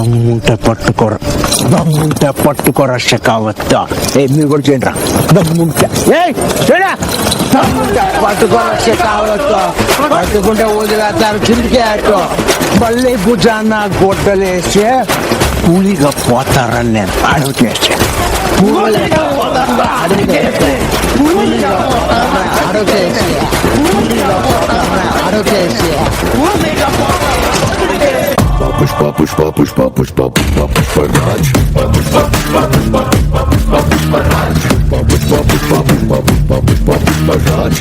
దమ్ముంటే పట్టుకోరా షెకావత్. మీరు కూడా చేయండి రా, దమ్ముంటే పట్టుకోరా షెకావత్. పట్టుకుంటే వదిలేస్తారు కిందికి అటు, మళ్ళీ భుజాన్న గొడ్డలేసి కూలిగా పోతారని నేను అడుగు చేస్తే పుష్ప పుష్ప పుష్ప పుష్ప పుష్ప పుష్పరాజ్ పుష్ప పుష్ప పుష్ప పుష్ప పుష్పరాజ్ పుష్ప పుష్ప పుష్ప పుష్ప పుష్ప పుష్పరాజ్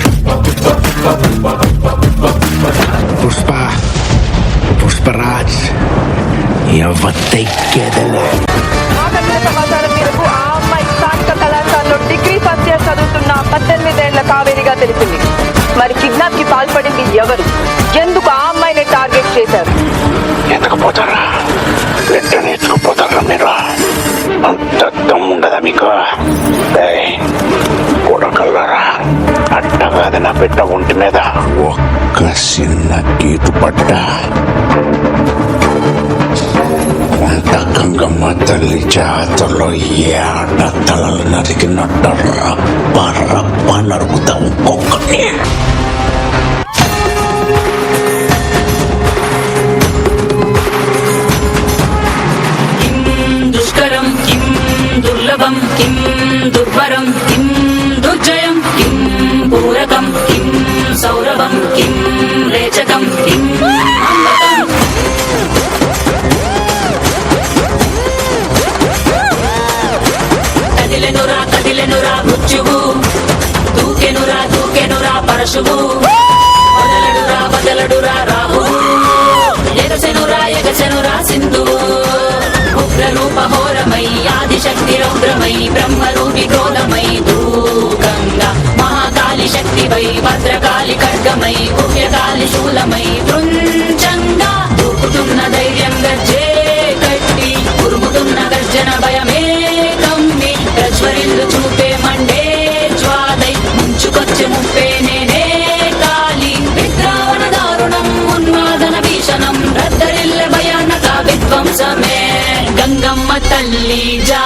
పుష్ప పుష్పరాజ్ ఎవత్తెక్కేదలే. ఆకర్షణ సమాచారం మేరకు ఆ అమ్మాయి స్థానిక కళాశాలలో డిగ్రీ ఫస్ట్ ఇయర్ చదువుతున్న 18 ఏళ్ల కావేరిగా తెలిసింది. మరి కిడ్నాప్ కి పాల్పడింది ఎవరు, ఎందుకు ఆ అమ్మాయిని టార్గెట్ చేశారు? ఎత్తుకుపోతారా, వెంటనే ఎత్తుకుపోతారా మీరు? అంత దమ్ముండదా మీకు? కొడకల్లారా, అట్ట కాదు నా బిడ్డ ఒంటి మీద ఒక్క చిన్న గీటు పడ్డ కొంత గంగమ్మ తల్లి జాతరలో ఏడ తలలు నరికినట్టు రప్ప నరుకుతాం ఒక్కొక్కటి. దుష్కరం కిం దుర్లభం కిం దుర్వరం కిం దుర్జయం కిం పూరకం కిం సౌరభం కిం రేచకం కిం అమృతం. కదిలెనురా మృత్యువు, దూకెనురా పరశువు, వదలడురా రాహువు, ఎగసెనురా సింధువు. ఉగ్రరూపహోరమై ఆదిశక్తి రౌద్రమై బ్రహ్మరూపి క్రోధమై దూకంగా మహాకాళి శక్తివై భద్రకాళి ఖడ్గమై గుహ్యకాళి శూలమై దృంచంగా దూకుతున్న ధైర్యం గర్జే కట్టి ఉరుముతున్న గర్జన భయమే కమ్మి ప్రజ్వరిల్లు చూపే మండే జ్వాలై ముంచుకొచ్చే ముప్పే నేనే కాళి. విద్రావణ దారుణం ఉన్మాదన భీషణం రద్దరిల్ల భయానక విధ్వంసమే. గంగమ్మ తల్లి జా